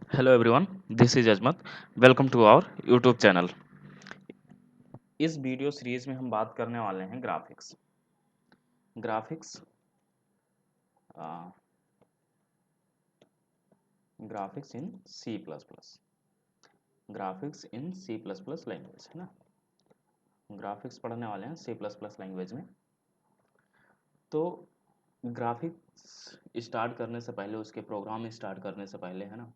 Hello everyone, this is Azmat. Welcome to our YouTube channel. इस video series में हम बात करने वाले हैं graphics. Graphics graphics in C plus plus. Graphics in C plus plus language है ना। ग्राफिक्स पढ़ने वाले हैं सी प्लस प्लस लैंग्वेज में। तो ग्राफिक्स स्टार्ट करने से पहले, उसके प्रोग्राम स्टार्ट करने से पहले है ना,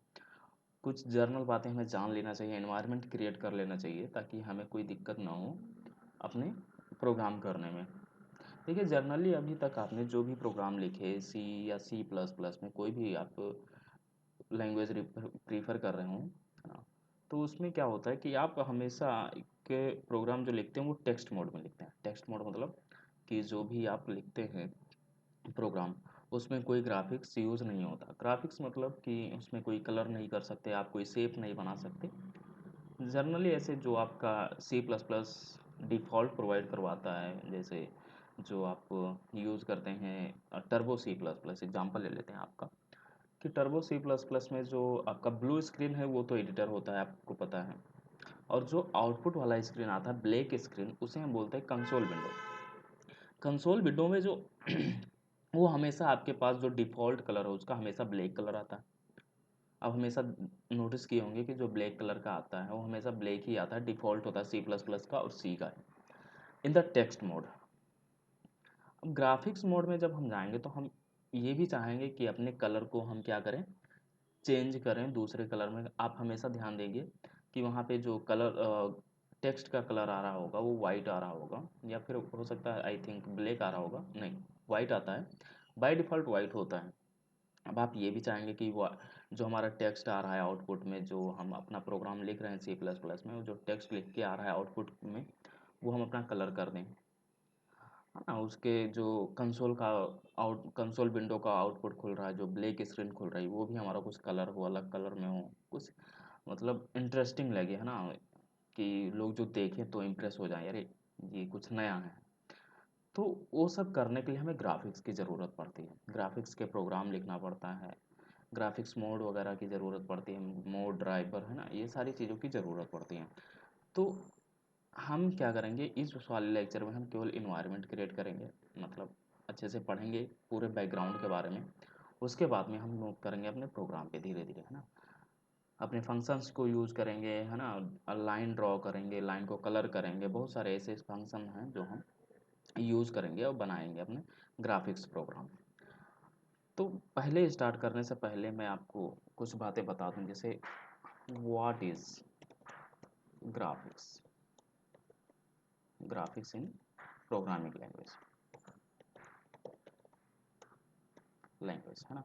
कुछ जर्नल बातें हमें जान लेना चाहिए, एनवायरनमेंट क्रिएट कर लेना चाहिए ताकि हमें कोई दिक्कत ना हो अपने प्रोग्राम करने में। देखिए, जनरली अभी तक आपने जो भी प्रोग्राम लिखे सी या सी प्लस प्लस में, कोई भी आप लैंग्वेज प्रीफर कर रहे हो है ना, तो उसमें क्या होता है कि आप हमेशा के प्रोग्राम जो लिखते हैं वो टेक्स्ट मोड में लिखते हैं। टेक्स्ट मोड मतलब कि जो भी आप लिखते हैं प्रोग्राम, उसमें कोई ग्राफिक्स यूज़ नहीं होता। ग्राफिक्स मतलब कि उसमें कोई कलर नहीं कर सकते, आप कोई शेप नहीं बना सकते। जनरली ऐसे जो आपका C plus plus default provide करवाता है, जैसे जो आप यूज़ करते हैं Turbo C plus plus, example ले लेते हैं आपका कि टर्बो सी प्लस प्लस में जो आपका ब्लू स्क्रीन है वो तो एडिटर होता है, आपको पता है। और जो आउटपुट वाला स्क्रीन आता है ब्लैक स्क्रीन, उसे हम बोलते हैं कंसोल विंडो। कंसोल विंडो में जो वो हमेशा आपके पास जो डिफ़ॉल्ट कलर है उसका हमेशा ब्लैक कलर आता है। आप हमेशा नोटिस किए होंगे कि जो ब्लैक कलर का आता है वो हमेशा ब्लैक ही आता है, डिफ़ॉल्ट होता है सी प्लस प्लस का और सी का इन द टेक्स्ट मोड। अब ग्राफिक्स मोड में जब हम जाएंगे तो हम ये भी चाहेंगे कि अपने कलर को हम क्या करें, चेंज करें दूसरे कलर में। आप हमेशा ध्यान देंगे कि वहाँ पे जो कलर टेक्स्ट का कलर आ रहा होगा वो वाइट आ रहा होगा, या फिर हो सकता है आई थिंक ब्लैक आ रहा होगा, नहीं वाइट आता है, बाय डिफ़ॉल्ट वाइट होता है। अब आप ये भी चाहेंगे कि वो जो हमारा टेक्स्ट आ रहा है आउटपुट में, जो हम अपना प्रोग्राम लिख रहे हैं सी प्लस प्लस में, वो जो टेक्स्ट लिख के आ रहा है आउटपुट में वो हम अपना कलर कर दें, है ना। उसके जो कंसोल का कंसोल विंडो का आउटपुट खुल रहा है, जो ब्लैक स्क्रीन खुल रही है, वो भी हमारा कुछ कलर हो, अलग कलर में हो, कुछ मतलब इंटरेस्टिंग लगे, है ना, कि लोग जो देखें तो इम्प्रेस हो जाए, अरे ये कुछ नया है। तो वो सब करने के लिए हमें ग्राफिक्स की ज़रूरत पड़ती है, ग्राफिक्स के प्रोग्राम लिखना पड़ता है, ग्राफिक्स मोड वगैरह की ज़रूरत पड़ती है, मोड ड्राइवर है ना, ये सारी चीज़ों की ज़रूरत पड़ती है। तो हम क्या करेंगे, इस वाले लेक्चर में हम केवल इन्वायरमेंट क्रिएट करेंगे, मतलब अच्छे से पढ़ेंगे पूरे बैकग्राउंड के बारे में। उसके बाद में हम मूव करेंगे अपने प्रोग्राम पे धीरे धीरे, है ना। अपने फंक्शंस को यूज़ करेंगे, है ना, लाइन ड्रॉ करेंगे, लाइन को कलर करेंगे, बहुत सारे ऐसे फंक्शन हैं जो हम यूज़ करेंगे और बनाएंगे अपने ग्राफिक्स प्रोग्राम। तो पहले स्टार्ट करने से पहले मैं आपको कुछ बातें बता दूं, जैसे what is graphics, graphics in programming language है ना।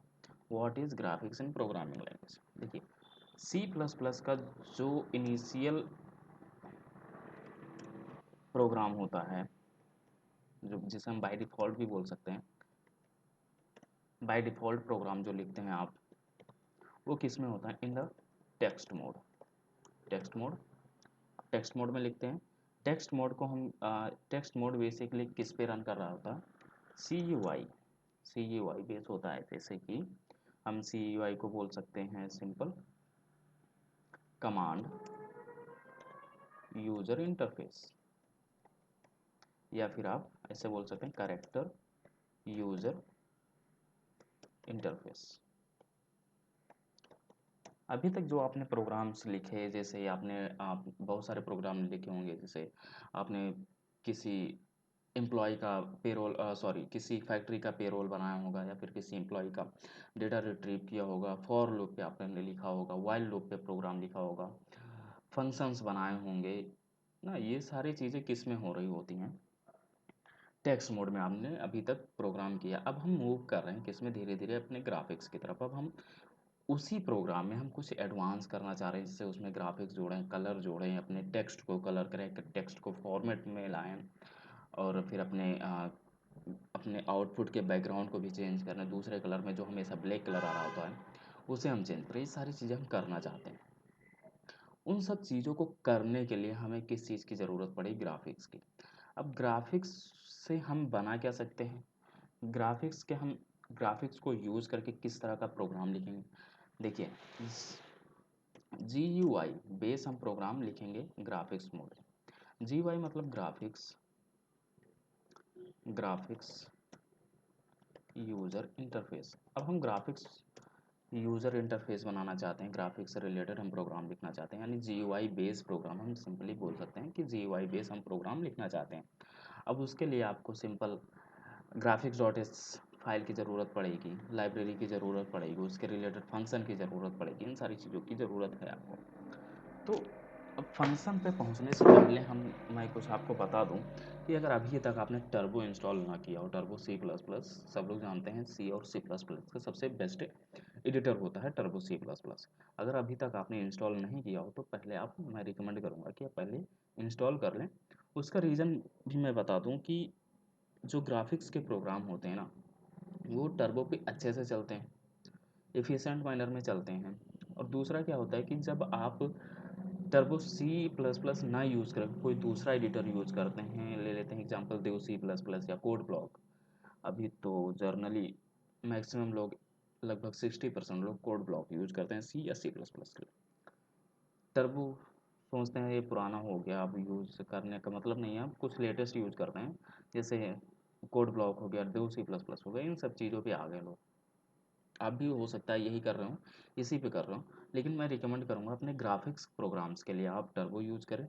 What is graphics in programming language. देखिए, सी प्लस प्लस का जो इनिशियल प्रोग्राम होता है, जो जिसे हम बाय डिफ़ॉल्ट भी बोल सकते हैं, बाय डिफ़ॉल्ट प्रोग्राम जो लिखते हैं आप, वो किस में होता है, in the text mode. Text mode, text mode में लिखते हैं। टेक्स्ट मोड को हम टेक्स्ट मोड बेसिकली किस पे रन कर रहा होता है, C U I, C U I base होता है। जैसे कि हम सी यू आई को बोल सकते हैं सिंपल कमांड यूजर इंटरफेस, या फिर आप ऐसे बोल सकते हैं कैरेक्टर यूजर इंटरफेस। अभी तक जो आपने प्रोग्राम्स लिखे, जैसे आपने आप बहुत सारे प्रोग्राम लिखे होंगे, जैसे आपने किसी एम्प्लॉय का पेरोल, सॉरी, किसी फैक्ट्री का पेरोल बनाया होगा, या फिर किसी एम्प्लॉय का डेटा रिट्रीव किया होगा, फॉर लूप पे आपने लिखा होगा, वाइल लूप पे प्रोग्राम लिखा होगा, फंक्शंस बनाए होंगे ना। ये सारी चीज़ें किस में हो रही होती हैं, टेक्स्ट मोड में आपने अभी तक प्रोग्राम किया। अब हम मूव कर रहे हैं किस में, धीरे धीरे अपने ग्राफिक्स की तरफ। अब हम उसी प्रोग्राम में हम कुछ एडवांस करना चाह रहे हैं, जिससे उसमें ग्राफिक्स जोड़ें, कलर जोड़ें, अपने टेक्स्ट को कलर करें, टेक्स्ट को फॉर्मेट में लाएं, और फिर अपने आउटपुट के बैकग्राउंड को भी चेंज करना, दूसरे कलर में जो हमेशा ब्लैक कलर आ रहा होता है उसे हम चेंज करें। ये सारी चीज़ें हम करना चाहते हैं। उन सब चीज़ों को करने के लिए हमें किस चीज़ की ज़रूरत पड़ी, ग्राफिक्स की। अब ग्राफिक्स से हम बना क्या सकते हैं, ग्राफिक्स के हम ग्राफिक्स को यूज़ करके किस तरह का प्रोग्राम लिखेंगे। देखिए, GUI बेस हम प्रोग्राम लिखेंगे ग्राफिक्स मोड में। GUI मतलब ग्राफिक्स यूज़र इंटरफेस। अब हम ग्राफिक्स यूज़र इंटरफेस बनाना चाहते हैं, ग्राफिक्स से रिलेटेड हम प्रोग्राम लिखना चाहते हैं, यानी GUI बेस प्रोग्राम हम सिंपली बोल सकते हैं कि GUI बेस हम प्रोग्राम लिखना चाहते हैं। अब उसके लिए आपको सिंपल graphics.h फाइल की ज़रूरत पड़ेगी, लाइब्रेरी की ज़रूरत पड़ेगी, उसके रिलेटेड फंक्शन की ज़रूरत पड़ेगी, इन सारी चीज़ों की ज़रूरत है आपको। तो अब फंक्शन पे पहुंचने से पहले मैं कुछ आपको बता दूं कि अगर अभी तक आपने टर्बो इंस्टॉल ना किया हो, टर्बो C++, सब लोग जानते हैं C और C++ का सबसे बेस्ट एडिटर होता है टर्बो C++। अगर अभी तक आपने इंस्टॉल नहीं किया हो तो पहले मैं रिकमेंड करूँगा कि आप पहले इंस्टॉल कर लें। उसका रीज़न भी मैं बता दूँ कि जो ग्राफिक्स के प्रोग्राम होते हैं ना, वो टर्बो पे अच्छे से चलते हैं, एफिशिएंट मैनर में चलते हैं। और दूसरा क्या होता है कि जब आप टर्बो C++ ना यूज़ करें, कोई दूसरा एडिटर यूज़ करते हैं, ले लेते हैं एग्जांपल देव C++ या कोड ब्लॉक। अभी तो जर्नली मैक्सिमम लोग, लगभग 60% लोग कोड ब्लॉक यूज़ करते हैं C या C++ के लिए। टर्बो सोचते हैं ये पुराना हो गया, अब यूज़ करने का मतलब नहीं है, अब कुछ लेटेस्ट यूज़ करते हैं, जैसे कोड ब्लॉक हो गया, देव C++ हो गया, इन सब चीज़ों पे आ गए लोग। आप भी हो सकता है यही कर रहे हो, इसी पे कर रहे हो, लेकिन मैं रिकमेंड करूँगा अपने ग्राफिक्स प्रोग्राम्स के लिए आप टर्बो यूज़ करें।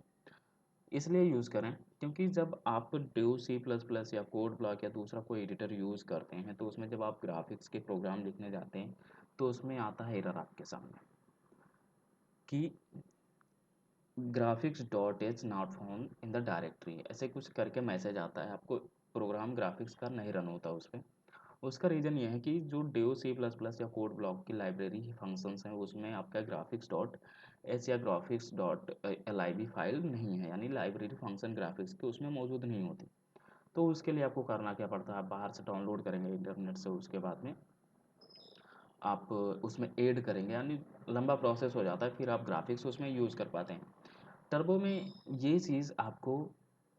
इसलिए यूज़ करें क्योंकि जब आप ड्यू C++ या कोड ब्लॉक या दूसरा कोई एडिटर यूज़ करते हैं तो उसमें जब आप ग्राफिक्स के प्रोग्राम लिखने जाते हैं तो उसमें आता है एरर आपके सामने कि graphics dot is not found in the directory, ऐसे कुछ करके मैसेज आता है आपको, प्रोग्राम ग्राफिक्स का नहीं रन होता उस पर। उसका रीज़न ये है कि जो ड्यू C++ या कोड ब्लॉक की लाइब्रेरी फंक्शंस हैं उसमें आपका ग्राफिक्स डॉट एच या ग्राफिक्स डॉट LIB फाइल नहीं है, यानी लाइब्रेरी फंक्शन ग्राफिक्स की उसमें मौजूद नहीं होती। तो उसके लिए आपको करना क्या पड़ता है, आप बाहर से डाउनलोड करेंगे इंटरनेट से, उसके बाद में आप उसमें ऐड करेंगे, यानी लंबा प्रोसेस हो जाता है, फिर आप ग्राफिक्स उसमें यूज़ कर पाते हैं। टर्बो में ये चीज़ आपको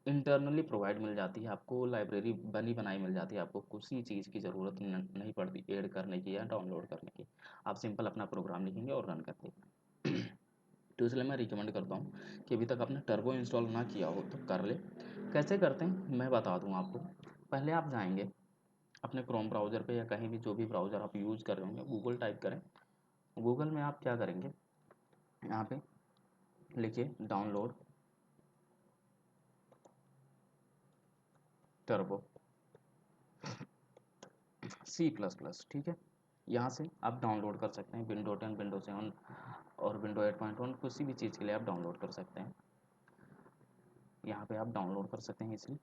इंटरनली प्रोवाइड मिल जाती है, आपको लाइब्रेरी बनी बनाई मिल जाती है, आपको किसी चीज़ की ज़रूरत नहीं पड़ती ऐड करने की या डाउनलोड करने की। आप सिंपल अपना प्रोग्राम लिखेंगे और रन कर देंगे। तो इसलिए मैं रिकमेंड करता हूँ कि अभी तक आपने टर्बो इंस्टॉल ना किया हो तो कर ले। कैसे करते हैं मैं बता दूँ आपको। पहले आप जाएंगे अपने क्रोम ब्राउज़र पे या कहीं भी, जो भी ब्राउज़र आप यूज़ कर रहे होंगे, गूगल टाइप करें। गूगल में आप क्या करेंगे, यहाँ पे लिखिए डाउनलोड टर्बो C++, ठीक है। यहाँ से आप डाउनलोड कर सकते हैं, विंडो 10, विंडो 7 और विंडो 8.1 किसी भी चीज़ के लिए आप डाउनलोड कर सकते हैं। यहाँ पे आप डाउनलोड कर सकते हैं इसलिए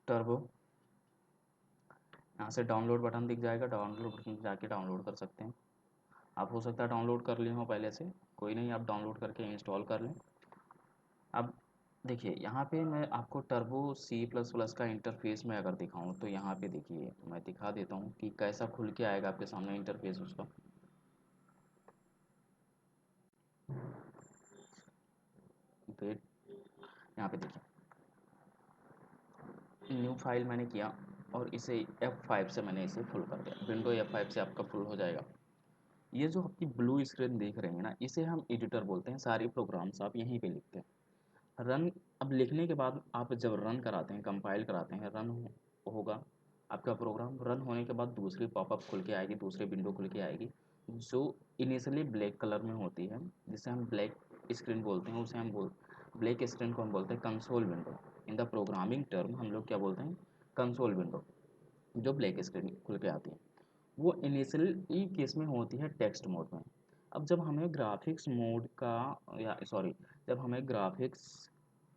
टर्बो। यहाँ से डाउनलोड बटन दिख जाएगा, डाउनलोड बटन जाके डाउनलोड कर सकते हैं। आप हो सकता है डाउनलोड कर लिए हो पहले से, कोई नहीं, आप डाउनलोड करके इंस्टॉल कर लें। अब देखिए यहाँ पे मैं आपको टर्बो C++ का इंटरफेस में अगर दिखाऊँ तो यहाँ पे देखिए मैं दिखा देता हूँ कि कैसा खुल के आएगा आपके सामने इंटरफेस उसका। वेट, यहाँ पे देखिए न्यू फाइल मैंने किया और इसे F5 से मैंने इसे फुल कर दिया, विंडो F5 से आपका फुल हो जाएगा। ये जो आपकी ब्लू स्क्रीन देख रहे हैं ना, इसे हम एडिटर बोलते हैं। सारे प्रोग्राम्स आप यहीं पे लिखते हैं। रन, अब लिखने के बाद आप जब रन कराते हैं, कंपाइल कराते हैं, होगा आपका प्रोग्राम। रन होने के बाद दूसरी पॉपअप खुल के आएगी, दूसरी विंडो खुल के आएगी जो इनिशियली ब्लैक कलर में होती है, जिसे हम ब्लैक स्क्रीन बोलते हैं। उसे हम ब्लैक स्क्रीन को हम बोलते हैं console window. In the programming term हम लोग क्या बोलते हैं, कंसोल विंडो, जो ब्लैक स्क्रीन खुल के आती है। वो इनिशियली केस में होती है टेक्स्ट मोड में। अब जब हमें ग्राफिक्स मोड का, या सॉरी, जब हमें ग्राफिक्स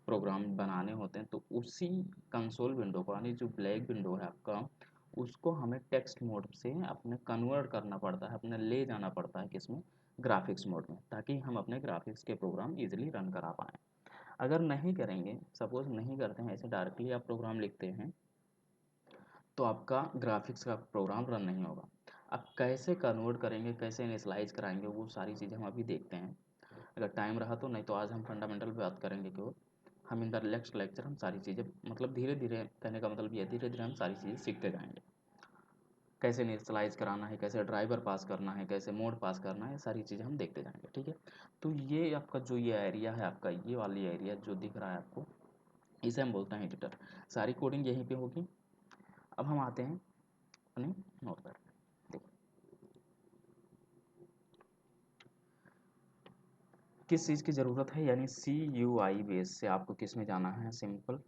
प्रोग्राम बनाने होते हैं तो उसी कंसोल विंडो को, यानी जो ब्लैक विंडो है आपका, उसको हमें टेक्स्ट मोड से अपने कन्वर्ट करना पड़ता है, अपने ले जाना पड़ता है किसमें, ग्राफिक्स मोड में, ताकि हम अपने ग्राफिक्स के प्रोग्राम इजीली रन करा पाएँ। अगर नहीं करेंगे, सपोज़ नहीं करते हैं ऐसे, डायरेक्टली आप प्रोग्राम लिखते हैं तो आपका ग्राफिक्स का प्रोग्राम रन नहीं होगा। अब कैसे कन्वर्ट करेंगे, कैसे इनिशियलाइज कराएंगे, वो सारी चीज़ें हम अभी देखते हैं अगर टाइम रहा तो। नहीं तो आज हम फंडामेंटल पे बात करेंगे कि हम इन द नेक्स्ट लेक्चर हम सारी चीज़ें, मतलब धीरे धीरे, कहने का मतलब ये है धीरे धीरे हम सारी चीज़ें सीखते जाएंगे। कैसे इनिशियलाइज कराना है, कैसे ड्राइवर पास करना है, कैसे मोड पास करना है, सारी चीज़ें हम देखते जाएंगे। ठीक है, तो ये आपका जो ये एरिया है, आपका ये वाली एरिया जो दिख रहा है आपको, इसे हम बोलते हैं एडिटर। सारी कोडिंग यहीं पे होगी। अब हम आते हैं अपने नोट पर। देखिए किस चीज़ की ज़रूरत है, यानी CUI बेस से आपको किस में जाना है, सिंपल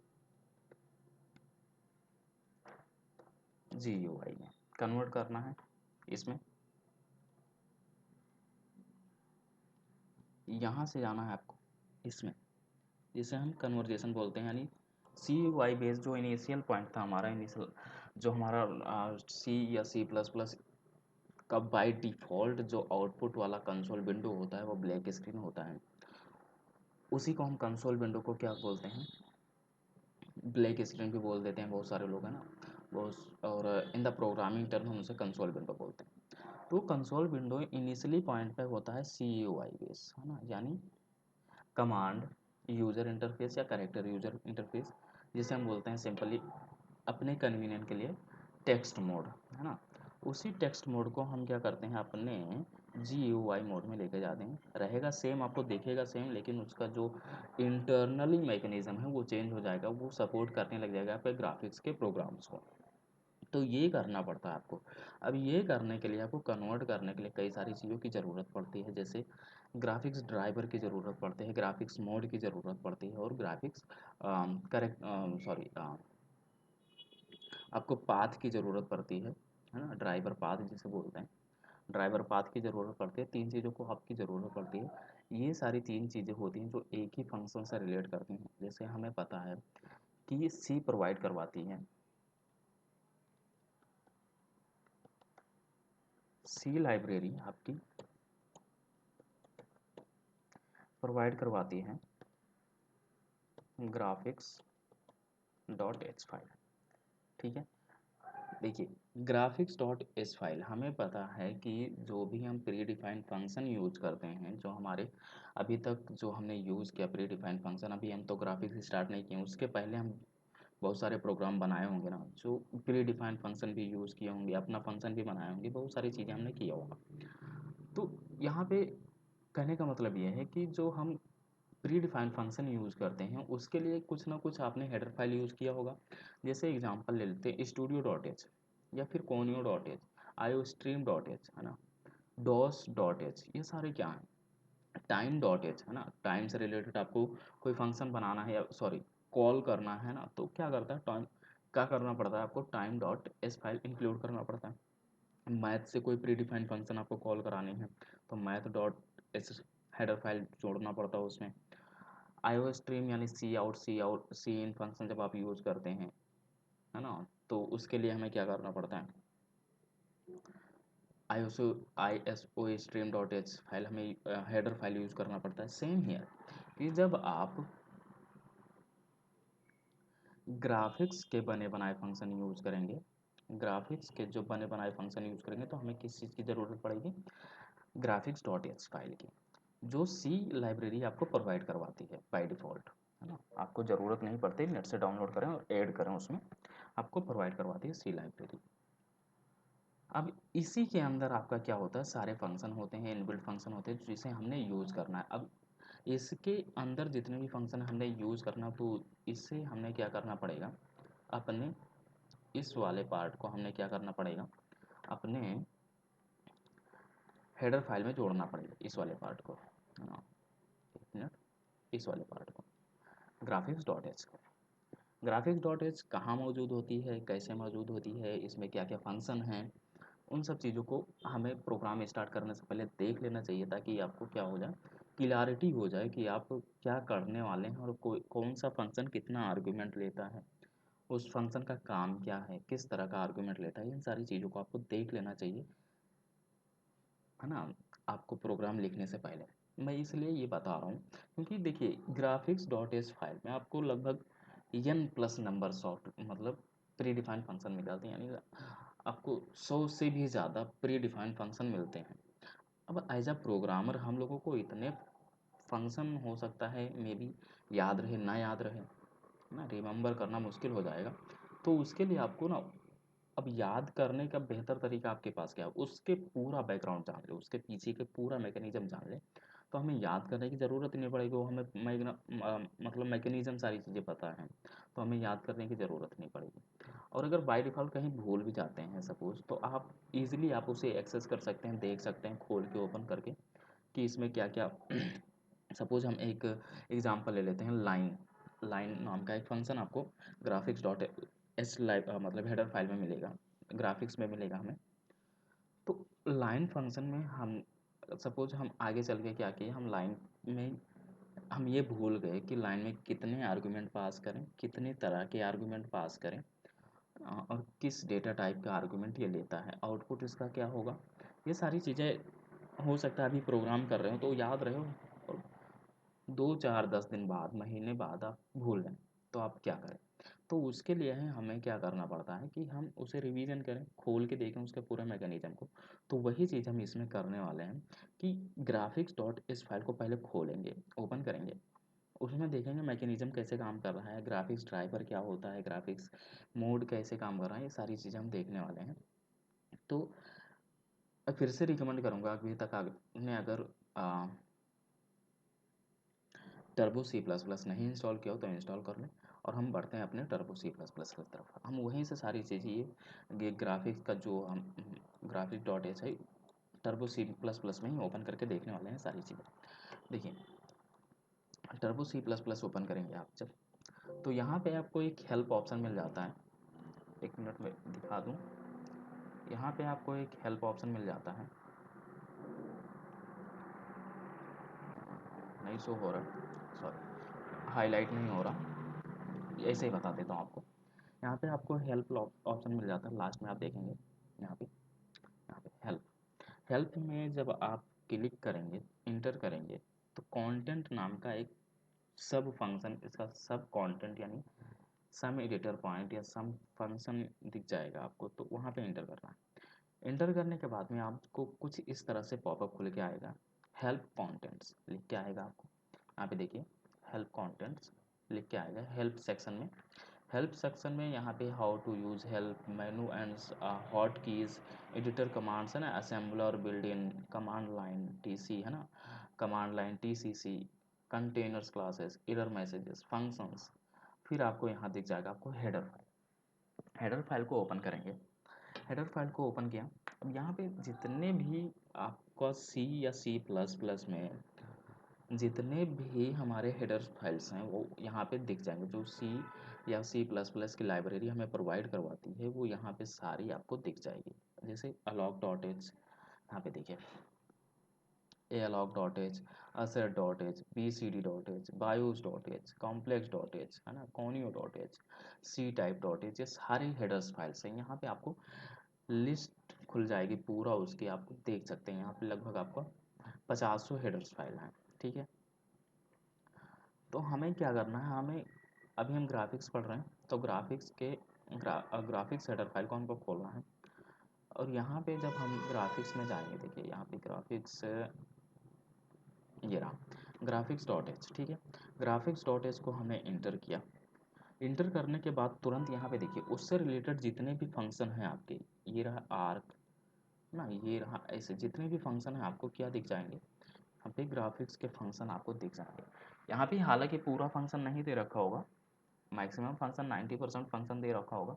GUI में कन्वर्ट करना है। इसमें यहाँ से जाना है आपको इसमें, जिसे हम कन्वर्जेशन बोलते हैं, यानी CUI बेस जो इनिशियल पॉइंट था हमारा, इनिशियल जो हमारा C या C++ का बाय डिफ़ॉल्ट जो आउटपुट वाला कंसोल विंडो होता है वो ब्लैक स्क्रीन होता है। उसी को हम कंसोल विंडो को क्या बोलते हैं, ब्लैक स्क्रीन भी बोल देते हैं बहुत सारे लोग, है ना, बहुत। और इन द प्रोग्रामिंग टर्म हम उसे कंसोल विंडो बोलते हैं। तो कंसोल विंडो इनिशियली पॉइंट पे होता है CUI बेस, है ना, यानी कमांड यूज़र इंटरफेस या कैरेक्टर यूज़र इंटरफेस, जिसे हम बोलते हैं सिंपली अपने कन्वीनियंट के लिए टेक्स्ट मोड, है ना। उसी टेक्स्ट मोड को हम क्या करते हैं, अपने GUI मोड में लेके जाते हैं। रहेगा सेम, आपको दिखेगा सेम, लेकिन उसका जो इंटरनली मैकेनिज्म है वो चेंज हो जाएगा, वो सपोर्ट करने लग जाएगा आपके ग्राफिक्स के प्रोग्राम्स को। तो ये करना पड़ता है आपको। अब ये करने के लिए, आपको कन्वर्ट करने के लिए कई सारी चीज़ों की ज़रूरत पड़ती है, जैसे ग्राफिक्स ड्राइवर की ज़रूरत पड़ती है, ग्राफिक्स मोड की ज़रूरत पड़ती है, और ग्राफिक्स करेक्ट सॉरी आपको पाथ की ज़रूरत पड़ती है ना, ड्राइवर पाथ जिसे बोलते हैं, ड्राइवर पाथ की ज़रूरत पड़ती है। 3 चीज़ों को आपकी ज़रूरत पड़ती है। ये सारी 3 चीज़ें होती हैं जो एक ही फंक्शन से रिलेट करती हैं। जैसे हमें पता है कि ये सी प्रोवाइड करवाती है, सी लाइब्रेरी आपकी प्रोवाइड करवाती है ग्राफिक्स डॉट एच फाइल। ठीक है, देखिए ग्राफिक्स डॉट एच फाइल, हमें पता है कि जो भी हम प्री डिफाइंड फंक्शन यूज करते हैं, जो हमारे अभी तक जो हमने यूज़ किया प्री डिफाइंड फंक्शन, अभी हम तो ग्राफिक्स स्टार्ट नहीं किए, उसके पहले हम बहुत सारे प्रोग्राम बनाए होंगे ना, जो प्री डिफाइंड फंक्शन भी यूज़ किए होंगे, अपना फंक्शन भी बनाए होंगे, बहुत सारी चीज़ें हमने किया होगा। तो यहाँ पे कहने का मतलब ये है कि जो हम प्री डिफाइंड फंक्शन यूज़ करते हैं, उसके लिए कुछ ना कुछ आपने हेडर फाइल यूज़ किया होगा। जैसे एग्जांपल ले लेते हैं स्टूडियो डॉट एच, या फिर कोनियो डॉट एच, आयो स्ट्रीम डॉट एच, है ना, डॉस डॉट एच, ये सारे क्या हैं, टाइम डॉट एच, है ना, टाइम से रिलेटेड आपको कोई फंक्शन बनाना है, या सॉरी कॉल करना है ना, तो क्या करता है, टाइम क्या करना पड़ता है आपको, time dot H file include करना पड़ता है। मैथ से कोई प्री डिफाइंड फंक्शन आपको कॉल कराने हैं, तो math dot H header file जोड़ना पड़ता है उसमें। आईओ स्ट्रीम यानी सी आउट सी इन फंक्शन जब आप यूज़ करते हैं, है ना, तो उसके लिए हमें क्या करना पड़ता है, I S O stream dot H file हमें हेडर फाइल यूज़ करना पड़ता है। सेम हियर कि जब आप ग्राफिक्स के बने बनाए फंक्शन यूज़ करेंगे, ग्राफिक्स के जो बने बनाए फंक्शन यूज़ करेंगे, तो हमें किस चीज़ की ज़रूरत पड़ेगी, ग्राफिक्स डॉट एच फाइल की, जो सी लाइब्रेरी आपको प्रोवाइड करवाती है बाय डिफ़ॉल्ट, है ना, आपको ज़रूरत नहीं पड़ती नेट से डाउनलोड करें और ऐड करें उसमें, आपको प्रोवाइड करवाती है सी लाइब्रेरी। अब इसी के अंदर आपका क्या होता है, सारे फंक्शन होते हैं, इनबिल्ट फंक्शन होते हैं जिसे हमने यूज़ करना है। अब इसके अंदर जितने भी फंक्शन हमने यूज़ करना, तो इससे हमने क्या करना पड़ेगा, अपने इस वाले पार्ट को हमने क्या करना पड़ेगा, अपने हेडर फाइल में जोड़ना पड़ेगा, इस वाले पार्ट को, है ना, एक मिनट, इस वाले पार्ट को, ग्राफिक्स डॉट एच को। ग्राफिक्स डॉट एच कहाँ मौजूद होती है, कैसे मौजूद होती है, इसमें क्या क्या फंक्शन हैं, उन सब चीज़ों को हमें प्रोग्राम स्टार्ट करने से पहले देख लेना चाहिए, ताकि आपको क्या हो जाए, क्लियरिटी हो जाए कि आप क्या करने वाले हैं, और कोई कौन सा फंक्शन कितना आर्गुमेंट लेता है, उस फंक्शन का काम क्या है, किस तरह का आर्गुमेंट लेता है, इन सारी चीज़ों को आपको देख लेना चाहिए, है ना, आपको प्रोग्राम लिखने से पहले। मैं इसलिए ये बता रहा हूँ क्योंकि देखिए ग्राफिक्स डॉट एच फाइल में आपको लगभग n प्लस नंबर सॉफ्ट मतलब प्री डिफाइंड फंक्शन मिलते हैं, यानी आपको 100 से भी ज़्यादा प्री डिफाइंड फंक्शन मिलते हैं। अब एज अ प्रोग्रामर हम लोगों को इतने फंक्शन हो सकता है मे बी याद रहे ना याद रहे, ना रिमेंबर करना मुश्किल हो जाएगा। तो उसके लिए आपको ना अब याद करने का बेहतर तरीका आपके पास क्या है, उसके पूरा बैकग्राउंड जान ले, उसके पीछे के पूरा मैकेनिज्म जान ले, तो हमें याद करने की ज़रूरत ही नहीं पड़ेगी। वो हमें मतलब मैकेनिज्म सारी चीज़ें पता हैं, तो हमें याद करने की ज़रूरत नहीं पड़ेगी। और अगर बाय डिफ़ॉल्ट कहीं भूल भी जाते हैं सपोज़, तो आप ईज़िली आप उसे एक्सेस कर सकते हैं, देख सकते हैं खोल के ओपन करके कि इसमें क्या-क्या सपोज़ हम एक एग्ज़ाम्पल ले लेते हैं, लाइन। लाइन नाम का एक फ़ंक्शन आपको ग्राफिक्स डॉट एस मतलब हेडर फाइल में मिलेगा, ग्राफिक्स में मिलेगा हमें। तो लाइन फ़ंक्शन में हम सपोज़ हम आगे चल के क्या किए, हम लाइन में हम ये भूल गए कि लाइन में कितने आर्गुमेंट पास करें, कितने तरह के आर्गुमेंट पास करें, और किस डेटा टाइप का आर्गुमेंट ये लेता है, आउटपुट इसका क्या होगा। ये सारी चीज़ें हो सकता है अभी प्रोग्राम कर रहे हो तो याद रहे हो, और 2, 4, 10 दिन बाद, महीने बाद आप भूल जाएँ, तो आप क्या करें? तो उसके लिए है हमें क्या करना पड़ता है कि हम उसे रिवीजन करें, खोल के देखें उसके पूरे मैकेनिज़्म को। तो वही चीज़ हम इसमें करने वाले हैं कि ग्राफिक्स डॉट इस फाइल को पहले खोलेंगे, ओपन करेंगे। उसमें देखेंगे मैकेनिज़्म कैसे काम कर रहा है, ग्राफिक्स ड्राइवर क्या होता है, ग्राफिक्स मोड कैसे काम कर रहा है, ये सारी चीज़ें हम देखने वाले हैं। तो फिर से रिकमेंड करूँगा, अभी तक आपने अगर टर्बो सी प्लस प्लस नहीं इंस्टॉल किया हो तो इंस्टॉल कर लें, और हम बढ़ते हैं अपने टर्बो सी प्लस प्लस की तरफ। हम वहीं से सारी चीज़ें ये ग्राफिक्स का जो हम ग्राफिक डॉट एच है टर्बो सी प्लस प्लस में ही ओपन करके देखने वाले हैं सारी चीज़ें। देखिए, Turbo C plus plus open करेंगे आप जब, तो यहाँ पे आपको एक हेल्प ऑप्शन मिल जाता है। 1 मिनट में दिखा दूँ, यहाँ पे आपको एक हेल्प ऑप्शन मिल जाता है, नहीं शो हो रहा, सॉरी हाईलाइट नहीं हो रहा, ऐसे ही बता देता हूँ आपको। यहाँ पे आपको हेल्प ऑप्शन मिल जाता है, लास्ट में आप देखेंगे यहाँ पे हेल्प। हेल्प में जब आप क्लिक करेंगे, इंटर करेंगे, तो कंटेंट नाम का एक सब फंक्शन, इसका सब कंटेंट यानी सम एडिटर पॉइंट या सम फंक्शन दिख जाएगा आपको, तो वहाँ पे इंटर करना है। इंटर करने के बाद में आपको कुछ इस तरह से पॉपअप खुल के आएगा, हेल्प कंटेंट्स लिख के आएगा आपको। यहाँ पे देखिए हेल्प कंटेंट्स लिख के आएगा हेल्प सेक्शन में। हेल्प सेक्शन में यहाँ पे how to use help, menu and hot keys, editor commands है ना, assembler, build in, command line TC है ना, command line TCC, containers classes, error messages, functions. फिर आपको यहाँ दिख जाएगा आपको हेडर फाइल। हेडर फाइल को ओपन करेंगे, हेडर फाइल को ओपन किया। अब यहाँ पे जितने भी आपका सी या सी प्लस प्लस में जितने भी हमारे हेडर फाइल्स हैं वो यहाँ पे दिख जाएंगे। जो सी या सी प्लस प्लस की लाइब्रेरी हमें प्रोवाइड करवाती है वो यहाँ पे सारी आपको दिख जाएगी। जैसे अलॉग डॉट एच, यहाँ पे देखिए alog dot H, assert dot H, bcd dot H, BIOS dot H, complex dot H है ना, conio dot H, C type dot H, ये सारे हेडर्स फाइल्स हैं। यहाँ पे आपको लिस्ट खुल जाएगी पूरा उसकी, आप देख सकते हैं यहाँ पे लगभग आपको 50 हेडर्स फाइल हैं। ठीक है, तो हमें क्या करना है, हमें अभी हम ग्राफिक्स पढ़ रहे हैं तो ग्राफिक्स के ग्राफिक्स हेडर फाइल को हमको खोलना है। और यहाँ पे जब हम ग्राफिक्स में जाएंगे, देखिए यहाँ पे ग्राफिक्स, ये रहा ग्राफिक्स डॉट एच। ठीक है, ग्राफिक्स डॉट एच को हमने इंटर किया। इंटर करने के बाद तुरंत यहाँ पे देखिए उससे रिलेटेड जितने भी फंक्शन हैं आपके, ये रहा आर्क ना, ये रहा, ऐसे जितने भी फंक्शन हैं आपको क्या दिख जाएंगे, यहाँ पे ग्राफिक्स के फंक्शन आपको दिख जाएंगे। यहाँ पे हालांकि पूरा फंक्शन नहीं दे रखा होगा, मैक्सिमम फंक्शन 90% फंक्शन दे रखा होगा,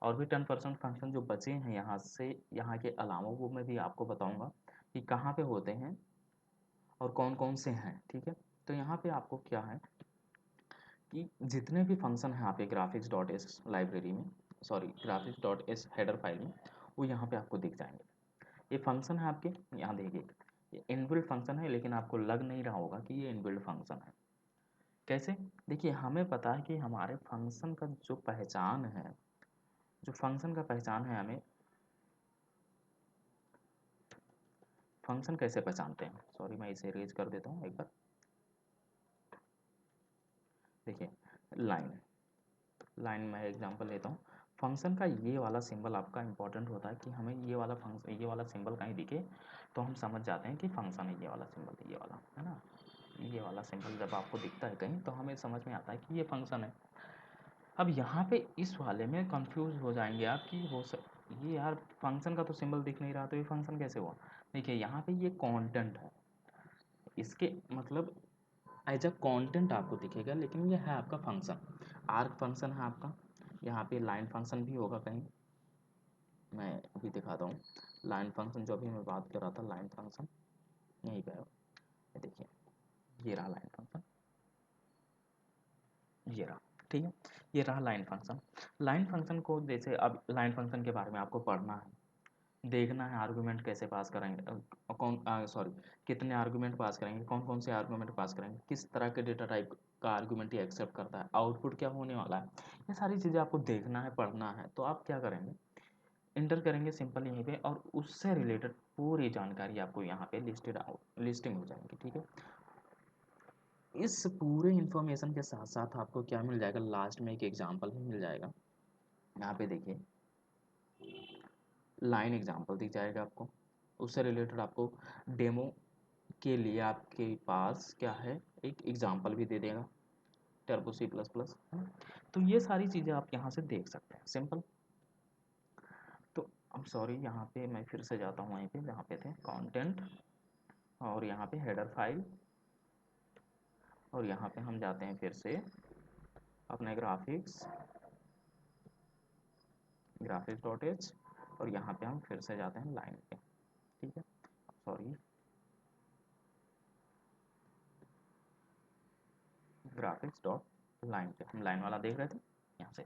और भी 10% फंक्शन जो बचे हैं यहाँ से, यहाँ के अलावा वो मैं भी आपको बताऊँगा कि कहाँ पे होते हैं और कौन कौन से हैं। ठीक है, तो यहाँ पे आपको क्या है कि जितने भी फंक्शन हैं आपके ग्राफिक्स डॉट एस लाइब्रेरी में, sorry graphics dot S header file में, वो यहाँ पे आपको दिख जाएंगे। ये फंक्शन है आपके, यहाँ देखिए ये इनबिल्ट फंक्शन है, लेकिन आपको लग नहीं रहा होगा कि ये इनबिल्ट फंक्शन है। कैसे? देखिए हमें पता है कि हमारे फंक्शन का जो पहचान है, जो फंक्शन का पहचान है, हमें फंक्शन कैसे पहचानते हैं, सॉरी मैं इसे रेज कर देता हूँ एक बार। देखिए लाइन, लाइन में एग्जांपल लेता हूँ। फंक्शन का ये वाला सिंबल आपका इंपॉर्टेंट होता है कि हमें ये वाला फंक्शन, ये वाला सिंबल कहीं दिखे तो हम समझ जाते हैं कि फंक्शन है, ये वाला सिंबल, ये वाला है ना, ये वाला सिंबल जब आपको दिखता है कहीं तो हमें समझ में आता है कि ये फंक्शन है। अब यहाँ पे इस वाले में कंफ्यूज हो जाएंगे आप कि ये यार फंक्शन का तो सिंबल दिख नहीं रहा, तो ये फंक्शन कैसे हुआ। देखिए यहाँ पे ये कंटेंट है, इसके मतलब एज अ कंटेंट आपको दिखेगा, लेकिन ये है आपका फंक्शन। आर्क फंक्शन है आपका, यहाँ पे लाइन फंक्शन भी होगा कहीं, मैं अभी दिखाता हूँ। लाइन फंक्शन जो अभी मैं बात कर रहा था, लाइन फंक्शन यहीं पे है, ये देखिए ये रहा लाइन फंक्शन, ये रहा, ठीक है। ये रहा लाइन फंक्शन। लाइन फंक्शन को जैसे अब लाइन फंक्शन के बारे में आपको पढ़ना है, देखना है आर्गुमेंट कैसे पास करेंगे, कितने आर्गुमेंट पास करेंगे, कौन कौन से आर्गुमेंट पास करेंगे, किस तरह के डेटा टाइप का आर्गुमेंट ये एक्सेप्ट करता है, आउटपुट क्या होने वाला है, ये सारी चीज़ें आपको देखना है, पढ़ना है। तो आप क्या करेंगे, इंटर करेंगे सिंपल यहीं पे, और उससे रिलेटेड पूरी जानकारी आपको यहाँ पे लिस्टिंग हो जाएगी, ठीक है। इस पूरे इन्फॉर्मेशन के साथ साथ आपको क्या मिल जाएगा, लास्ट में एक एग्जाम्पल भी मिल जाएगा। यहाँ पे देखिए लाइन एग्जाम्पल दिख जाएगा आपको, उससे रिलेटेड आपको डेमो के लिए आपके पास क्या है, एक एग्जाम्पल भी दे देगा, टर्बो C++, है ना। तो ये सारी चीज़ें आप यहाँ से देख सकते हैं सिंपल। तो अब सॉरी, यहाँ पे मैं फिर से जाता हूँ वहीं पे जहाँ पे थे कंटेंट, और यहाँ पे हेडर फाइल, और यहाँ पे हम जाते हैं फिर से अपने ग्राफिक्स.h, और यहाँ पे हम फिर से जाते हैं लाइन पे, ठीक है। सॉरी, graphics.line पे हम लाइन वाला देख रहे थे। यहाँ से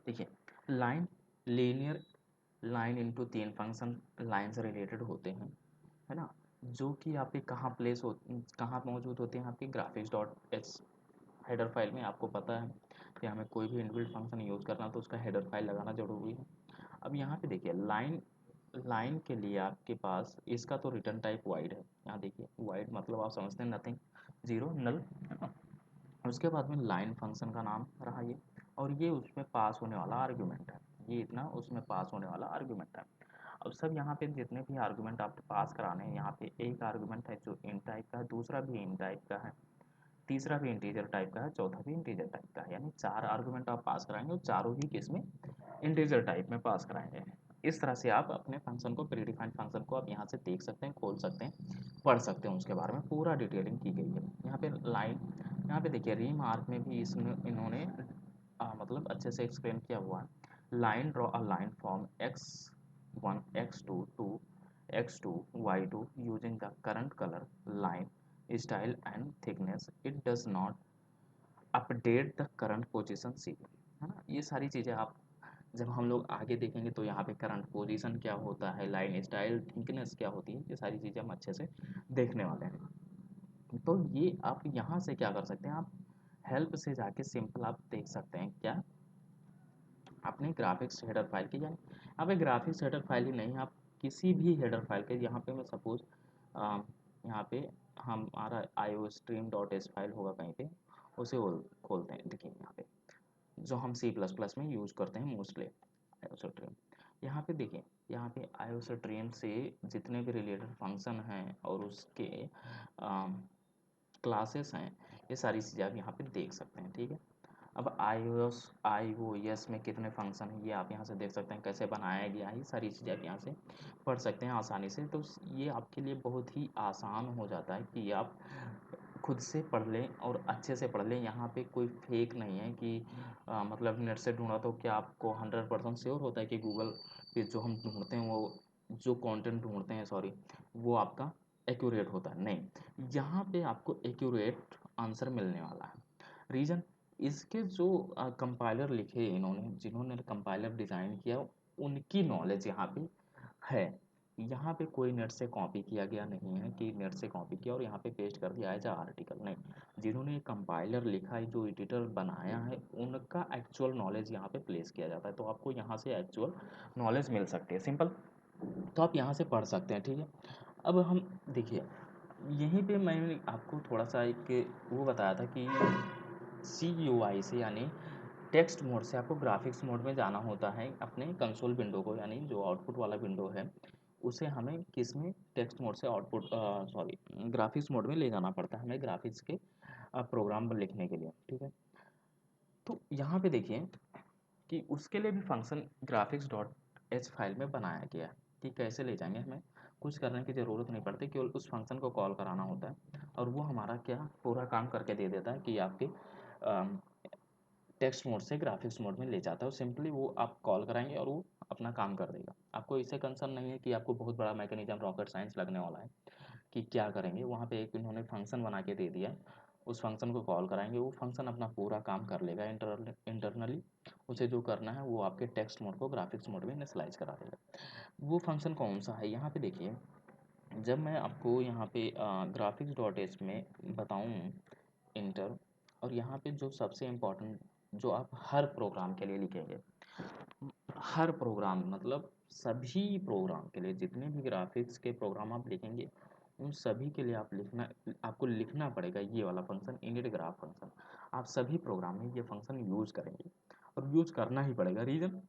देखिए line linear line into 3 function line से रिलेटेड होते हैं, है ना, जो कि आपके कहाँ मौजूद होते हैं, आपके graphics.h हेडर फाइल में। आपको पता है कि हमें कोई भी इनबिल्ट फंक्शन यूज़ करना तो उसका हेडर फाइल लगाना ज़रूरी है। अब यहाँ पे देखिए लाइन के लिए आपके पास इसका तो रिटर्न टाइप वाइड है, यहाँ देखिए वाइड मतलब आप समझते हैं नथिंग, जीरो, नल, है ना। उसके बाद में लाइन फंक्शन का नाम रहा ये, और ये उसमें पास होने वाला आर्ग्यूमेंट है, ये इतना उसमें पास होने वाला आर्ग्यूमेंट है। अब सब यहाँ पे जितने भी आर्ग्यूमेंट आपको पास कराने हैं, यहाँ पे एक आर्ग्यूमेंट है जो इन टाइप का है, दूसरा भी इन टाइप का है, तीसरा भी इंटीजर टाइप का है, चौथा भी इंटीजर टाइप का है, यानी 4 आर्गुमेंट आप पास कराएंगे और चारों ही किस में, इंटीजर टाइप में पास कराएंगे। इस तरह से आप अपने फंक्शन को, प्रीडिफाइंड फंक्शन को आप यहाँ से देख सकते हैं, खोल सकते हैं, पढ़ सकते हैं, उसके बारे में पूरा डिटेलिंग की गई है। यहाँ पे लाइन, यहाँ पे देखिए रीमार्क में भी इसमें इन्होंने मतलब अच्छे से एक्सप्लेन किया हुआ है। Line draw a line from x1 x2 to x2 y2 using the current colour line style and thickness, it does not update the current position see, है ना। ये सारी चीज़ें आप जब हम लोग आगे देखेंगे तो यहाँ पे करंट पोजीशन क्या होता है, लाइन स्टाइल, थिकनेस क्या होती है, ये सारी चीज़ें हम अच्छे से देखने वाले हैं। तो ये आप यहाँ से क्या कर सकते हैं, आप हेल्प से जाके सिंपल आप देख सकते हैं क्या, अपने ग्राफिक्स हेडर फाइल के, यानी यहाँ पे ग्राफिक्स हेडर फाइल ही नहीं, आप किसी भी हेडर फाइल के, यहाँ पे मैं सपोज यहाँ पे हमारा iostream.h फाइल होगा कहीं पे, उसे खोलते हैं। देखिए यहाँ पे जो हम C++ में यूज़ करते हैं मोस्टली, iostream, यहाँ पे देखिए, यहाँ पे iostream से जितने भी रिलेटेड फंक्शन हैं और उसके क्लासेस हैं, ये सारी चीज़ें आप यहाँ पे देख सकते हैं, ठीक है। अब iOS में कितने फंक्शन हैं ये आप यहाँ से देख सकते हैं, कैसे बनाया गया है, ये सारी चीज़ें आप यहाँ से पढ़ सकते हैं आसानी से। तो ये आपके लिए बहुत ही आसान हो जाता है कि आप खुद से पढ़ लें और अच्छे से पढ़ लें। यहाँ पे कोई फेक नहीं है कि मतलब नेट से ढूंढा तो क्या आपको 100% श्योर होता है कि गूगल पे जो हम ढूंढते हैं, वो जो कंटेंट ढूंढते हैं सॉरी, वो आपका एक्यूरेट होता है, नहीं। यहाँ पे आपको एक्यूरेट आंसर मिलने वाला है। रीज़न, इसके जो कंपाइलर लिखे इन्होंने, जिन्होंने कंपाइलर डिज़ाइन किया, उनकी नॉलेज यहाँ पे है। यहाँ पे कोई नेट से कॉपी किया गया नहीं है कि नेट से कॉपी किया और यहाँ पे पेस्ट कर दिया एज आर्टिकल, नहीं। जिन्होंने कंपाइलर लिखा है, जो एडिटर बनाया है, उनका एक्चुअल नॉलेज यहाँ पे प्लेस किया जाता है। तो आपको यहाँ से एक्चुअल नॉलेज मिल सकती है सिंपल, तो आप यहाँ से पढ़ सकते हैं, ठीक है। अब हम देखिए यहीं पे मैंने आपको थोड़ा सा एक वो बताया था कि CUI से, यानी टेक्स्ट मोड से आपको ग्राफिक्स मोड में जाना होता है अपने कंसोल विंडो को, यानी जो आउटपुट वाला विंडो है उसे हमें किस में, टेक्स्ट मोड से आउटपुट ग्राफिक्स मोड में ले जाना पड़ता है हमें, ग्राफिक्स के प्रोग्राम लिखने के लिए, ठीक है। तो यहाँ पे देखिए कि उसके लिए भी function graphics dot H file में बनाया गया है कि कैसे ले जाएंगे, हमें कुछ करने की ज़रूरत नहीं पड़ती, केवल उस फंक्शन को कॉल कराना होता है और वो हमारा क्या पूरा काम करके दे देता है कि आपके टेक्स्ट मोड से ग्राफिक्स मोड में ले जाता है। और सिंपली वो आप कॉल कराएंगे और वो अपना काम कर देगा। आपको इससे कंसर्न नहीं है कि आपको बहुत बड़ा मैकेनिज्म रॉकेट साइंस लगने वाला है कि क्या करेंगे। वहाँ पे एक इन्होंने फंक्शन बना के दे दिया है, उस फंक्शन को कॉल कराएंगे, वो फंक्शन अपना पूरा काम कर लेगा इंटरनली। उसे जो करना है वो आपके टेक्स्ट मोड को ग्राफिक्स मोड में इनिशियलाइज करा देगा। वो फंक्शन कौन सा है, यहाँ पे देखिए, जब मैं आपको यहाँ पे ग्राफिक्स डॉट एच में बताऊँ इंटर, और यहाँ पे जो सबसे इम्पोर्टेंट जो आप हर प्रोग्राम के लिए लिखेंगे, हर प्रोग्राम मतलब सभी प्रोग्राम के लिए जितने भी ग्राफिक्स के प्रोग्राम आप लिखेंगे उन सभी के लिए आपको लिखना पड़ेगा ये वाला फंक्शन इनिट ग्राफ फंक्शन। आप सभी प्रोग्राम में ये फंक्शन यूज़ करेंगे और यूज़ करना ही पड़ेगा। रीज़न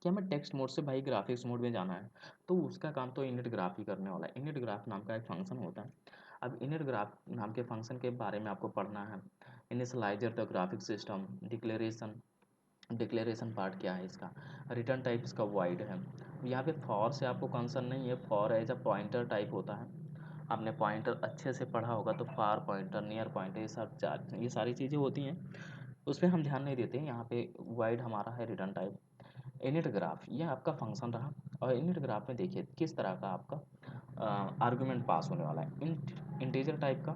कि हमें टेक्स्ट मोड से भाई ग्राफिक्स मोड में जाना है, तो उसका काम तो इनिट ग्राफ ही करने वाला है। इनिट ग्राफ नाम का एक फंक्शन होता है। अब इनिट ग्राफ नाम के फंक्शन के बारे में आपको पढ़ना है। Initialiser the graphic system, declaration part क्या है इसका, रिटर्न टाइप इसका वाइड है। यहाँ पे फॉर से आपको कंसर्न नहीं है, for as a pointer type होता है। आपने पॉइंटर अच्छे से पढ़ा होगा तो फार पॉइंटर, नियर पॉइंटर, ये सारी चीज़ें होती हैं, उस पर हम ध्यान नहीं देते हैं। यहाँ पे वाइड हमारा है रिटर्न टाइप। इनिट ग्राफ ये आपका फंक्शन रहा, और इनिट ग्राफ में देखिए किस तरह का आपका आर्गुमेंट पास होने वाला है। इंटीजर टाइप का,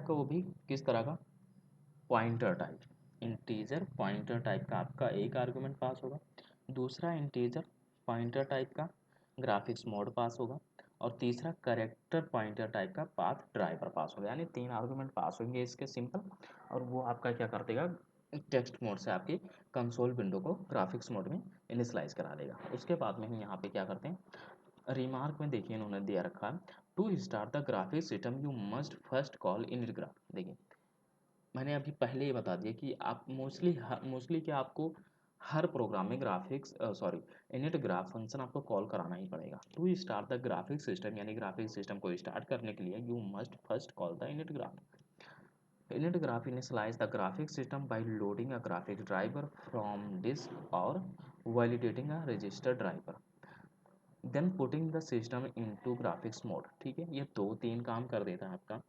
वो भी किस तरह का, pointer type. Integer pointer type का आपका एक आर्गुमेंट पास होगा, दूसरा इंटीजर पॉइंटर टाइप का ग्राफिक्स मोड पास होगा, और तीसरा करेक्टर पॉइंटर टाइप का पाथ ड्राइवर पास होगा। यानी 3 आर्गुमेंट पास होंगे इसके सिंपल, और वो आपका क्या कर देगा, टेक्स्ट मोड से आपकी कंसोल विंडो को ग्राफिक्स मोड में इनिशियलाइज करा देगा। उसके बाद में हम यहाँ पे क्या करते हैं, रिमार्क में देखिए इन्होंने दिया रखा है, to start the graphics system you must first call init graph. देखिए मैंने अभी पहले ही बता दिया कि आप मोस्टली क्या आपको हर प्रोग्राम में इनिट ग्राफ फंक्शन आपको कॉल कराना ही पड़ेगा। To start the graphic system, यानी ग्राफिक सिस्टम को स्टार्ट करने के लिए you must first call the init graph. Init graph initialise the graphic system by loading a graphic driver from disk और validating a register driver, then putting the system into graphics mode. ठीक है, ये 2-3 काम कर देता है आपका।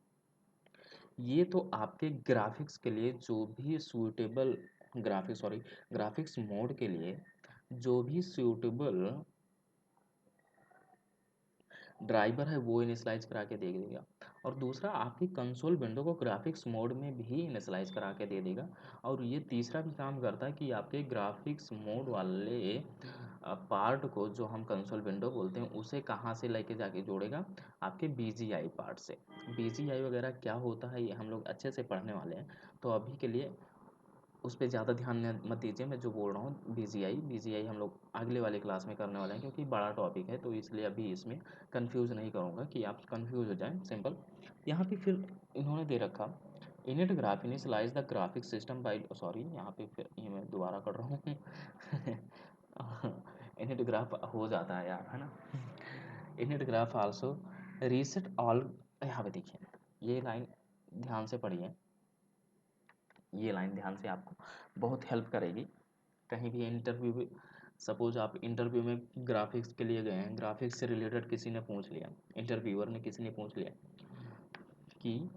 ये तो आपके ग्राफिक्स के लिए जो भी सूटेबल ग्राफिक्स मोड के लिए जो भी सूटेबल ड्राइवर है वो इनिशियलाइज करा के दे देगा, और दूसरा आपकी कंसोल विंडो को ग्राफिक्स मोड में भी इनिशियलाइज करा के दे देगा। और ये तीसरा भी काम करता है कि आपके ग्राफिक्स मोड वाले पार्ट को, जो हम कंसोल विंडो बोलते हैं, उसे कहाँ से लेके जाके जोड़ेगा, आपके बीजीआई पार्ट से। बीजीआई वगैरह क्या होता है ये हम लोग अच्छे से पढ़ने वाले हैं, तो अभी के लिए उस पे ज़्यादा ध्यान मत दीजिए। मैं जो बोल रहा हूँ बीजीआई हम लोग अगले वाले क्लास में करने वाले हैं, क्योंकि बड़ा टॉपिक है, तो इसलिए अभी इसमें कंफ्यूज नहीं करूँगा कि आप कंफ्यूज हो जाएं। सिंपल यहाँ पे फिर इन्होंने दे रखा, init graph initialise the graphic system by, यहाँ पे फिर ये मैं दोबारा कर रहा हूँ इनिट ग्राफ हो जाता है यार, है ना। Init graph also reset all. यहाँ पे देखिए ये लाइन ध्यान से पढ़िए, ये लाइन ध्यान से आपको बहुत हेल्प करेगी। कहीं भी इंटरव्यू में, सपोज आप इंटरव्यू में ग्राफिक्स के लिए गए हैं, ग्राफिक्स से रिलेटेड किसी ने पूछ लिया, इंटरव्यूअर ने किसी ने पूछ लिया कि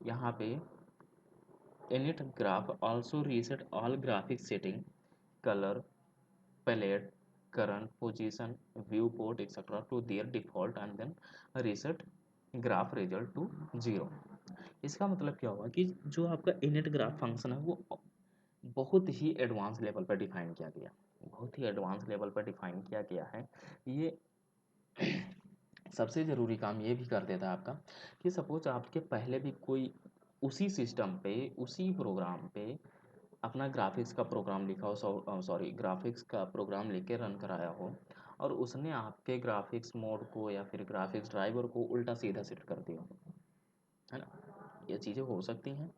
यहाँ पे init graph also reset all graphic setting, colour palette, current position, view port etcetera to their default and then reset graph result to 0। इसका मतलब क्या हुआ कि जो आपका इनिट ग्राफ फंक्शन है वो बहुत ही एडवांस लेवल पर डिफाइन किया गया, बहुत ही एडवांस लेवल पर डिफाइन किया गया है। ये सबसे ज़रूरी काम ये भी कर देता है आपका कि सपोज आपके पहले भी कोई उसी सिस्टम पे, उसी प्रोग्राम पे अपना ग्राफिक्स का प्रोग्राम लिखा हो, ग्राफिक्स का प्रोग्राम लिख के रन कराया हो, और उसने आपके ग्राफिक्स मोड को या फिर ग्राफिक्स ड्राइवर को उल्टा सीधा सेट कर दिया, है ना। ये चीज़ें हो सकती हैं।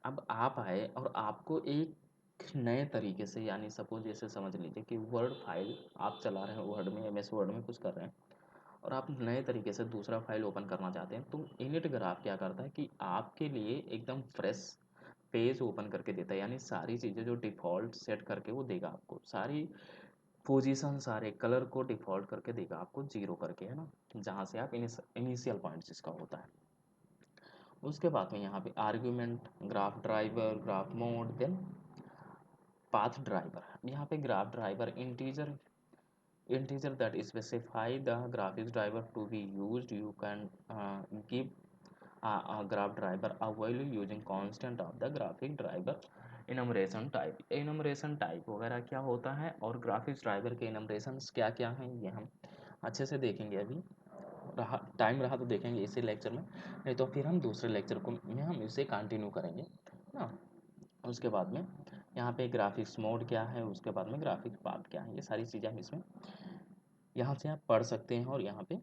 अब आप आए और आपको एक नए तरीके से, यानी सपोज जैसे समझ लीजिए कि वर्ड फाइल आप चला रहे हैं, वर्ड में एमएस वर्ड में कुछ कर रहे हैं, और आप नए तरीके से दूसरा फाइल ओपन करना चाहते हैं, तो इनिट ग्राफ क्या करता है कि आपके लिए एकदम फ्रेश पेज ओपन करके देता है, यानी सारी चीज़ें जो डिफ़ॉल्ट सेट करके वो देगा आपको, सारी पोजीशन सारे कलर को डिफ़ॉल्ट करके देगा आपको 0 करके, है ना, जहाँ से आप इनिशियल पॉइंट जिसका होता है। उसके बाद में यहाँ पे argument, graph driver, graph mode, then path driver. यहाँ पे graph driver integer that specify the graphics driver to be used. You can give a graph driver a value using constant of the graphic driver enumeration type। enumeration type वगैरह क्या होता है और graphics driver के enumeration क्या क्या हैं, ये हम अच्छे से देखेंगे। अभी टाइम रहा तो देखेंगे इसी लेक्चर में, नहीं तो फिर हम दूसरे लेक्चर को में हम इसे कंटिन्यू करेंगे ना। उसके बाद में यहाँ पे ग्राफिक्स मोड क्या है, उसके बाद में ग्राफिक्स पाथ क्या है, ये सारी चीज़ें हम इसमें यहाँ से आप पढ़ सकते हैं और यहाँ पे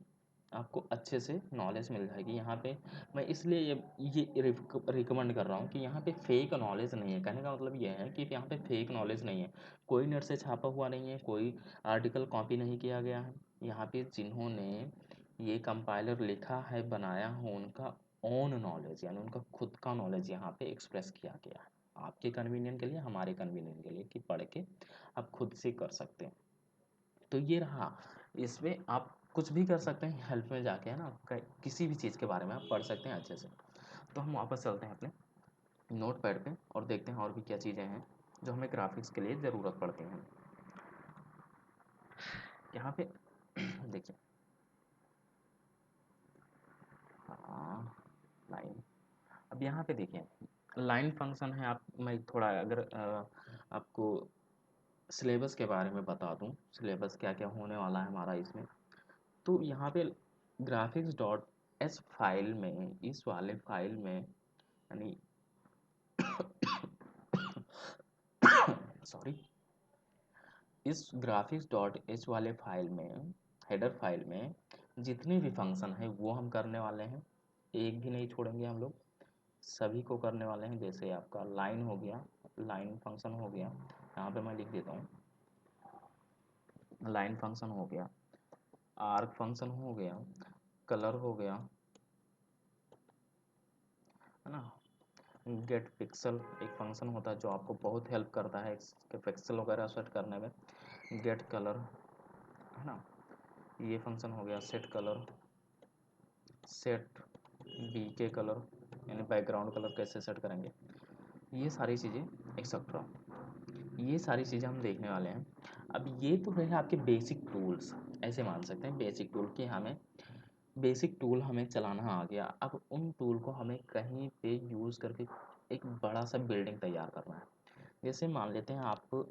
आपको अच्छे से नॉलेज मिल जाएगी। यहाँ पे मैं इसलिए ये रिकमेंड कर रहा हूँ कि यहाँ पे फेक नॉलेज नहीं है। कहने का मतलब ये है कि यहाँ पे फेक नॉलेज नहीं है, कोई नेट से छापा हुआ नहीं है, कोई आर्टिकल कॉपी नहीं किया गया है। यहाँ पे जिन्होंने ये कंपाइलर लिखा है, बनाया हो, उनका ओन नॉलेज यानी उनका खुद का नॉलेज यहाँ पे एक्सप्रेस किया गया है, आपके कन्वीनियंट के लिए, हमारे कन्वीनियंट के लिए, कि पढ़ के आप खुद से कर सकते हैं। तो ये रहा, इसमें आप कुछ भी कर सकते हैं हेल्प में जाके, है ना, किसी भी चीज़ के बारे में आप पढ़ सकते हैं अच्छे से। तो हम वापस चलते हैं अपने नोट पैड पे और देखते हैं और भी क्या चीज़ें हैं जो हमें ग्राफिक्स के लिए ज़रूरत पड़ती हैं। यहाँ पे देखिए, हाँ, लाइन, अब यहाँ पे देखिए लाइन फंक्शन है। आप, मैं थोड़ा अगर आपको सिलेबस के बारे में बता दूँ, सिलेबस क्या क्या होने वाला है हमारा इसमें, तो यहाँ पे ग्राफिक्स डॉट एस फाइल में, इस वाले फाइल में, यानी सॉरी, इस ग्राफिक्स डॉट एच वाले फाइल में, हेडर फाइल में जितने भी फंक्शन है वो हम करने वाले हैं, एक भी नहीं छोड़ेंगे हम लोग, सभी को करने वाले हैं। जैसे आपका लाइन हो गया, लाइन फंक्शन हो गया, यहाँ पे मैं लिख देता हूँ, लाइन फंक्शन हो गया, आर्क फंक्शन हो गया, कलर हो गया, है ना, गेट पिक्सल एक फंक्शन होता है जो आपको बहुत हेल्प करता है पिक्सल वगैरह सेट करने में, गेट कलर, है ना, ये फंक्शन हो गया, सेट कलर, सेट बी के कलर, यानी बैकग्राउंड कलर कैसे सेट करेंगे, ये सारी चीज़ें एक्सेट्रा, ये सारी चीज़ें हम देखने वाले हैं। अब ये तो रहे आपके बेसिक टूल्स, ऐसे मान सकते हैं बेसिक टूल कि हमें बेसिक टूल हमें चलाना आ गया। अब उन टूल को हमें कहीं पे यूज़ करके एक बड़ा सा बिल्डिंग तैयार करना है। जैसे मान लेते हैं आप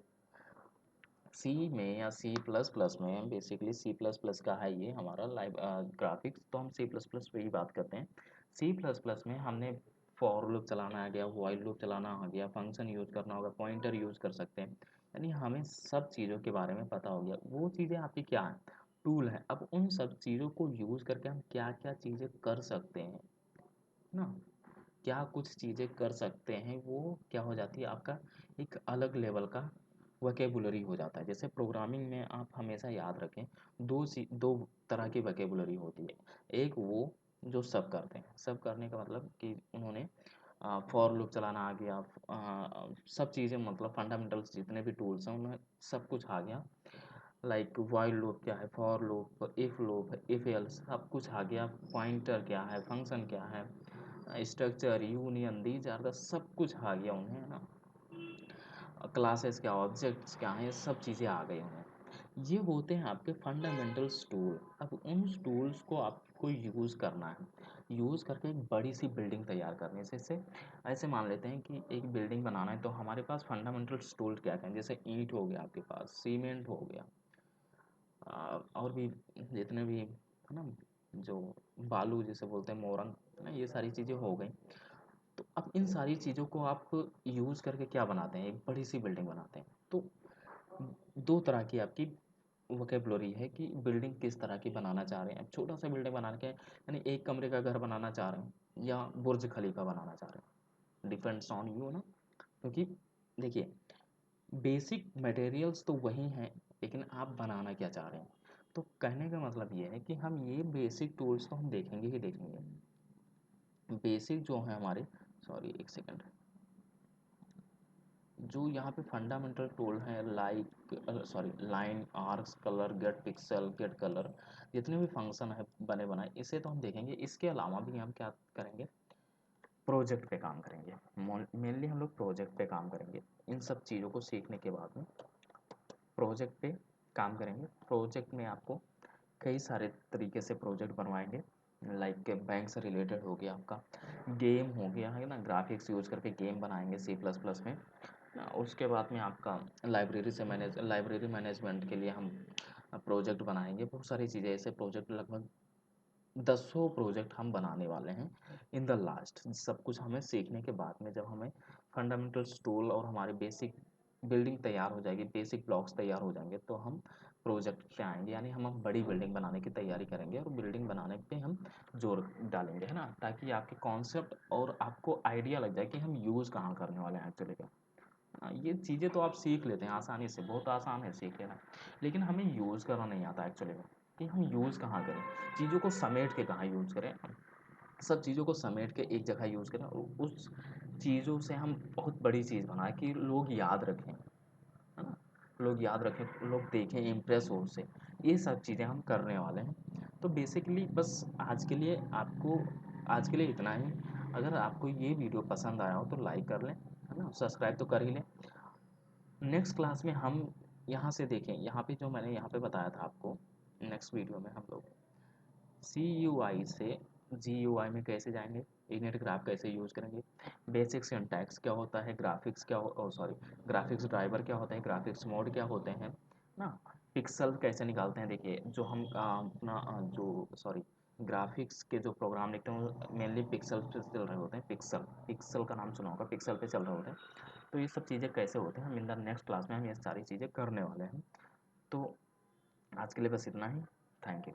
सी में या सी प्लस प्लस में, बेसिकली सी प्लस प्लस का है ये हमारा लाइव ग्राफिक्स, तो हम सी प्लस प्लस पे ही बात करते हैं। सी प्लस प्लस में हमने फॉर लूप चलाना आ गया, व्हाइल लूप चलाना आ गया, फंक्शन यूज़ करना होगा, पॉइंटर यूज़ कर सकते हैं, यानी हमें सब चीज़ों के बारे में पता हो गया। वो चीज़ें आपकी क्या है, टूल है। अब उन सब चीज़ों को यूज़ करके हम क्या क्या चीज़ें कर सकते हैं ना, क्या कुछ चीज़ें कर सकते हैं, वो क्या हो जाती है आपका एक अलग लेवल का वोकेबुलरी हो जाता है। जैसे प्रोग्रामिंग में आप हमेशा याद रखें, दो तरह की वोकेबुलरी होती है। एक वो जो सब करते हैं, सब करने का मतलब कि उन्होंने फॉर लूप चलाना आ गया, सब चीज़ें, मतलब फंडामेंटल्स जितने भी टूल्स हैं उनमें सब कुछ आ गया। लाइक वाइल लूप क्या है, फॉर लूप, इफ एल्स, सब कुछ आ गया। पॉइंटर क्या है, फंक्शन क्या है, structure, union, these are the, सब कुछ आ गया उन्हें, है ना, क्लासेस क्या, ऑब्जेक्ट्स क्या हैं, ये सब चीज़ें आ गई उन्हें। ये होते हैं आपके फंडामेंटल्स टूल। अब उन टूल्स को आपको यूज़ करना है, यूज़ करके एक बड़ी सी बिल्डिंग तैयार करनी है। जैसे ऐसे मान लेते हैं कि एक बिल्डिंग बनाना है, तो हमारे पास फंडामेंटल्स टूल क्या क्या हैं, जैसे ईंट हो गया आपके पास, सीमेंट हो गया, और भी जितने भी, है ना, जो बालू जिसे बोलते हैं, मोरंग, है ना, ये सारी चीज़ें हो गई। तो अब इन सारी चीज़ों को आप यूज़ करके क्या बनाते हैं, एक बड़ी सी बिल्डिंग बनाते हैं। तो दो तरह की आपकी वोकेबुलरी है कि बिल्डिंग किस तरह की बनाना चाह रहे हैं। छोटा सा बिल्डिंग बना के, यानी एक कमरे का घर बनाना चाह रहे हैं या बुर्ज खलीफा बनाना चाह रहे हैं, डिपेंड्स ऑन यू ना। क्योंकि देखिए, बेसिक मटेरियल्स तो वही हैं, लेकिन आप बनाना क्या चाह रहे हैं। तो कहने का मतलब ये है कि हम ये बेसिक टूल्स तो हम देखेंगे ही देखेंगे। बेसिक जो है हमारे, सॉरी एक सेकंड, जो यहाँ पे फंडामेंटल टूल हैं line, arcs, colour, get pixel, get colour, जितने भी फंक्शन है बने बनाए, इसे तो हम देखेंगे। इसके अलावा भी हम क्या करेंगे, प्रोजेक्ट पे काम करेंगे। मेनली हम लोग प्रोजेक्ट पे काम करेंगे। इन सब चीज़ों को सीखने के बाद में प्रोजेक्ट पे काम करेंगे। प्रोजेक्ट में आपको कई सारे तरीके से प्रोजेक्ट बनवाएंगे, लाइक बैंक से रिलेटेड हो गया, आपका गेम हो गया है ना, ग्राफिक्स यूज करके गेम बनाएंगे सी प्लस प्लस में ना। उसके बाद में आपका लाइब्रेरी मैनेजमेंट के लिए हम प्रोजेक्ट बनाएंगे। बहुत सारी चीज़ें ऐसे प्रोजेक्ट, लगभग 10 प्रोजेक्ट हम बनाने वाले हैं इन द लास्ट। सब कुछ हमें सीखने के बाद में, जब हमें फंडामेंटल्स टूल और हमारे बेसिक बिल्डिंग तैयार हो जाएगी, बेसिक ब्लॉक्स तैयार हो जाएंगे, तो हम प्रोजेक्ट पे आएंगे, यानी हम बड़ी बिल्डिंग बनाने की तैयारी करेंगे और बिल्डिंग बनाने पे हम जोर डालेंगे, है ना, ताकि आपके कॉन्सेप्ट और आपको आइडिया लग जाए कि हम यूज़ कहाँ करने वाले हैं एक्चुअली का। ये चीज़ें तो आप सीख लेते हैं आसानी से, बहुत आसान है सीख लेना, लेकिन हमें यूज़ करना नहीं आता एक्चुअली में, कि हम यूज़ कहाँ करें, चीज़ों को समेट के कहाँ यूज़ करें, सब चीज़ों को समेट के एक जगह यूज़ करें और उस चीज़ों से हम बहुत बड़ी चीज़ बनाएं कि लोग याद रखें, है ना, लोग याद रखें, लोग देखें, इम्प्रेस हो उससे। ये सब चीज़ें हम करने वाले हैं। तो बेसिकली बस आज के लिए इतना ही। अगर आपको ये वीडियो पसंद आया हो तो लाइक कर लें, है ना, सब्सक्राइब तो कर ही लें। नेक्स्ट क्लास में हम यहाँ से देखें, यहाँ पे जो मैंने यहाँ पे बताया था आपको, नेक्स्ट वीडियो में हम लोग CUI से GUI में कैसे जाएंगे, इनिट ग्राफ कैसे यूज़ करेंगे, बेसिक सिंटैक्स क्या होता है, ग्राफिक्स ड्राइवर क्या होता है, ग्राफिक्स मोड क्या होते हैं ना, पिक्सल कैसे निकालते हैं। देखिए, जो हम अपना ग्राफिक्स के जो प्रोग्राम लिखते हैं वो मेनली पिक्सल पे चल रहे होते हैं। पिक्सल का नाम सुना होगा, पिक्सल पे चल रहे होते हैं। तो ये सब चीज़ें कैसे होते हैं, हम इन द नेक्स्ट क्लास में हम ये सारी चीज़ें करने वाले हैं। तो आज के लिए बस इतना ही। Thank you.